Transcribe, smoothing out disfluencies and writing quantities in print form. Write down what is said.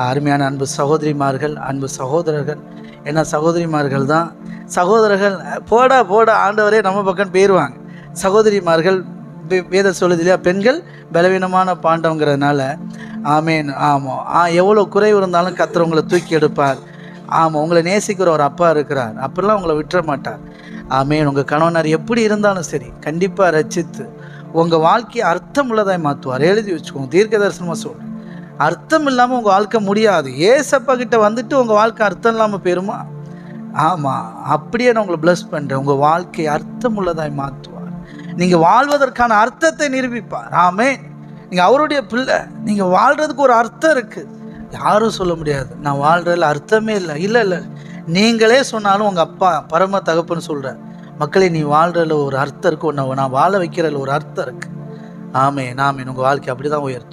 அருமையான அன்பு சகோதரிமார்கள், அன்பு சகோதரர்கள், ஏன்னா சகோதரிமார்கள் தான் சகோதரர்கள் போடா போடா ஆண்டவரே நம்ம பக்கம் போயிடுவாங்க. சகோதரிமார்கள் வேதம் சொல்லுது இல்லையா, பெண்கள் பலவீனமான பாண்டவங்கிறதுனால. ஆமேன். ஆமாம், எவ்வளோ குறைவு இருந்தாலும் கர்த்தர் உங்களை தூக்கி எடுப்பார். ஆமாம், உங்களை நேசிக்கிற ஒரு அப்பா இருக்கிறார், அப்படிலாம் உங்களை விட்டுற மாட்டார். ஆமேன். உங்கள் கணவனார் எப்படி இருந்தாலும் சரி, கண்டிப்பாக ரட்சித்து உங்கள் வாழ்க்கையை அர்த்தம் உள்ளதாய் மாற்றுவார். எழுதி வச்சுக்கோங்க, தீர்க்க தரிசனமாக சொல்கிறேன். அர்த்தம் இல்லாமல் உங்கள் வாழ்க்கை முடியாது. ஏசப்பா கிட்ட வந்துட்டு உங்கள் வாழ்க்கை அர்த்தம் இல்லாமல் போயிருமா? ஆமாம், அப்படியே நான் உங்களை பிளஸ் பண்ணுறேன். உங்கள் வாழ்க்கையை அர்த்தம் உள்ளதாய் மாற்றுவார். நீங்கள் வாழ்வதற்கான அர்த்தத்தை நிரூபிப்பார். ஆமேன். நீங்கள் அவருடைய பிள்ளை, நீங்கள் வாழ்கிறதுக்கு ஒரு அர்த்தம் இருக்குது. யாரும் சொல்ல முடியாது நான் வாழ்கிறதுல அர்த்தமே இல்லை. இல்லை இல்லை, நீங்களே சொன்னாலும் உங்கள் அப்பா பரம தகப்பன்னு சொல்கிறார், மக்களே நீ வாழ்கிறதுல ஒரு அர்த்தம் இருக்குது, நான் வாழ வைக்கிறதுல ஒரு அர்த்தம் இருக்குது. ஆமேன். ஆமேன். உங்கள் வாழ்க்கை அப்படி தான் உயர்த்தும்.